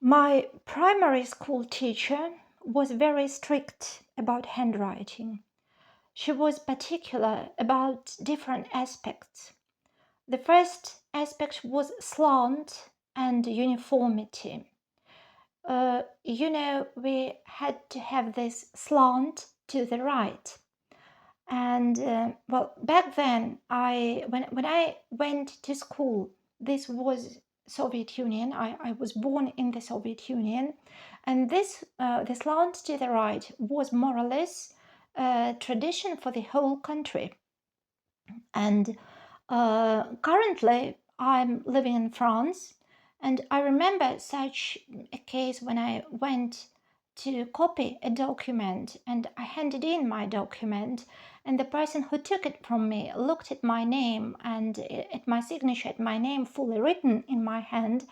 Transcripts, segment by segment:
My primary school teacher was very strict about handwriting. She was particular about different aspects. The first aspect was slant and uniformity. We had to have this slant to the right. And back then, when I went to school, this was Soviet Union. I was born in the Soviet Union, and this slant to the right was more or less a tradition for the whole country. And currently, I'm living in France, and I remember such a case when I went to copy a document and I handed in my document, and the person who took it from me looked at my name and at my signature, at my name fully written in my hand,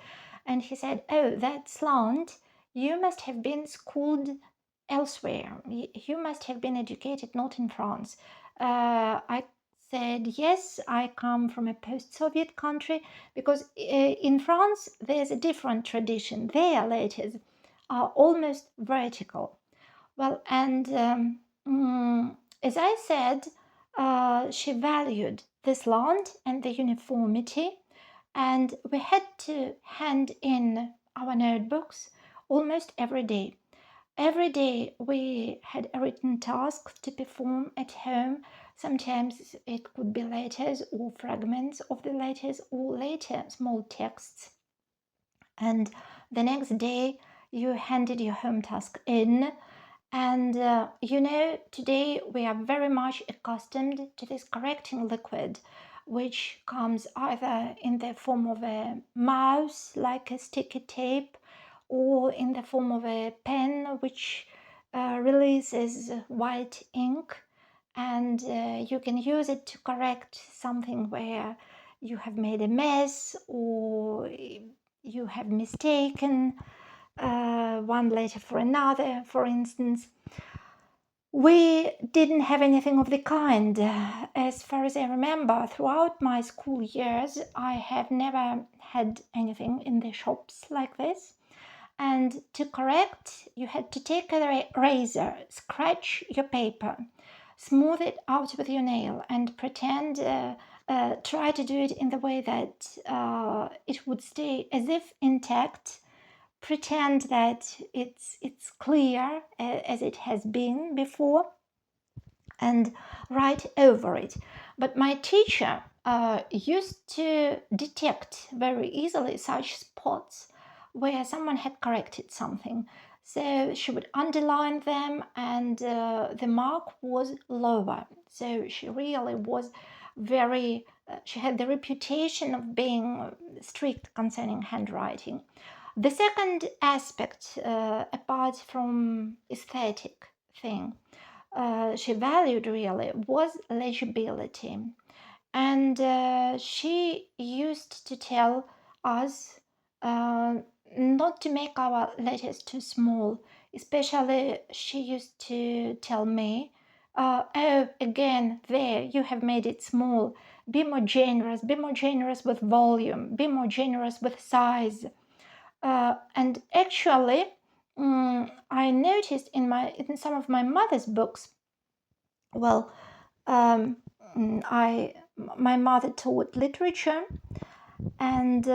and he said, "Oh, that's slant. You must have been schooled elsewhere. You must have been educated not in France." I said, "Yes, I come from a post-Soviet country," because in France there's a different tradition. Their letters are almost vertical. Well, and as I said, she valued the slant and the uniformity, and we had to hand in our notebooks almost every day. Every day we had a written task to perform at home. Sometimes it could be letters or fragments of the letters or later small texts. And the next day you handed your home task in. And today we are very much accustomed to this correcting liquid, which comes either in the form of a mouse, like a sticky tape, or in the form of a pen, which releases white ink. And you can use it to correct something where you have made a mess or you have mistaken one letter for another, for instance. We didn't have anything of the kind. As far as I remember, throughout my school years, I have never had anything in the shops like this. And to correct, you had to take a razor, scratch your paper, smooth it out with your nail, and pretend, try to do it in the way that it would stay as if intact. Pretend that it's clear as it has been before, and write over it. But my teacher used to detect very easily such spots where someone had corrected something. So she would underline them, and the mark was lower. So she really was very, she had the reputation of being strict concerning handwriting. The second aspect, apart from aesthetic thing, she valued really was legibility. And she used to tell us not to make our letters too small. Especially, she used to tell me, "Oh, again, there, you have made it small. Be more generous with volume, be more generous with size." And actually, I noticed in some of my mother's books. Well, my mother taught literature, and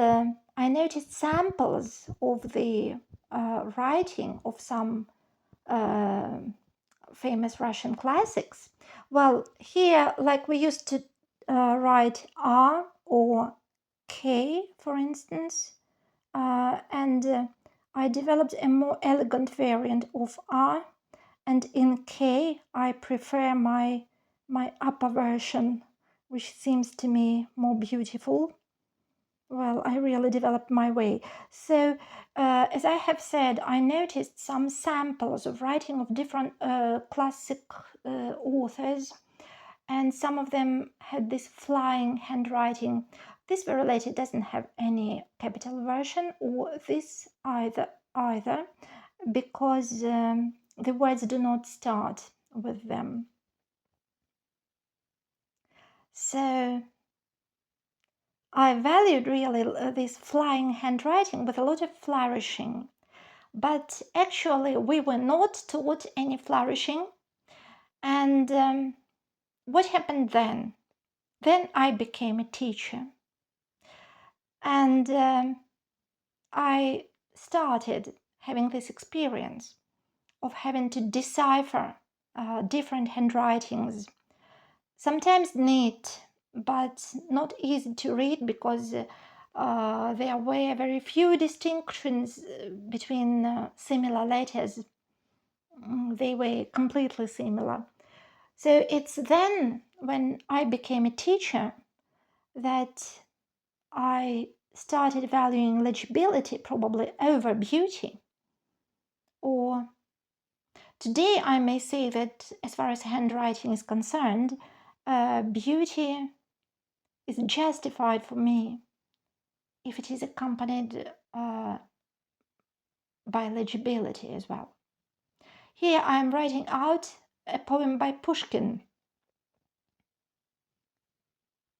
I noticed samples of the writing of some uh, famous Russian classics. Well, here, like we used to write R or K, for instance, and I developed a more elegant variant of R, and in K I prefer my upper version, which seems to me more beautiful. Well, I really developed my way. So, as I have said, I noticed some samples of writing of different classic authors, and some of them had this flying handwriting. This very later doesn't have any capital version, or this either, because the words do not start with them. So I valued really this flying handwriting with a lot of flourishing. but actually we were not taught any flourishing. And what happened then? Then I became a teacher, and I started having this experience of having to decipher different handwritings, sometimes neat, but not easy to read because there were very few distinctions between similar letters. They were completely similar. So it's then when I became a teacher that I started valuing legibility probably over beauty. Or today I may say that as far as handwriting is concerned, beauty is justified for me if it is accompanied by legibility as well. Here I am writing out a poem by Pushkin.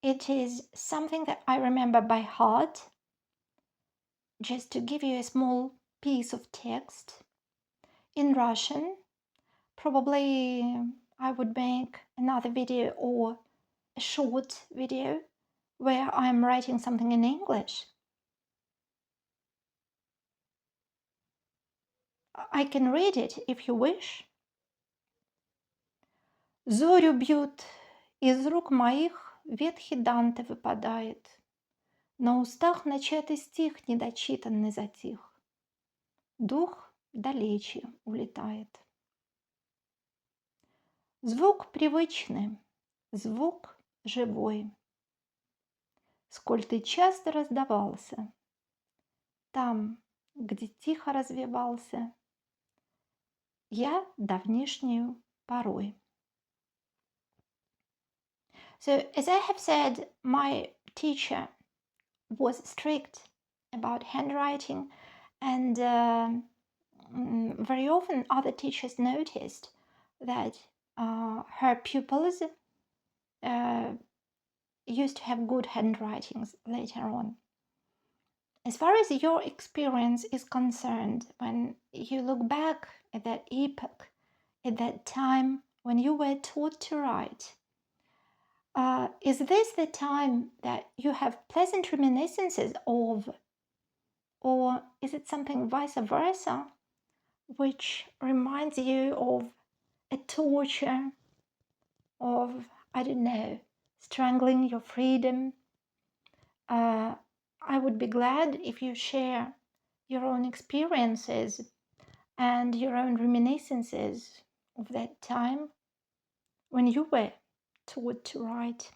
It is something that I remember by heart. Just to give you a small piece of text in Russian, probably I would make another video or a short video where I'm writing something in English. I can read it if you wish. Зорю бьют, из рук моих ветхий Данте выпадает. На устах начатый стих недочитанный затих. Дух далече улетает. Звук привычный, звук живой. Сколь ты часто раздавался, там, где тихо развивался, я давнишнюю порой. So, as I have said, my teacher was strict about handwriting, and very often other teachers noticed that her pupils used to have good handwritings later on. As far as your experience is concerned, when you look back at that epoch, at that time when you were taught to write, is this the time that you have pleasant reminiscences of, or is it something vice versa, which reminds you of a torture, of, I don't know, strangling your freedom? I would be glad if you share your own experiences and your own reminiscences of that time when you were taught to write.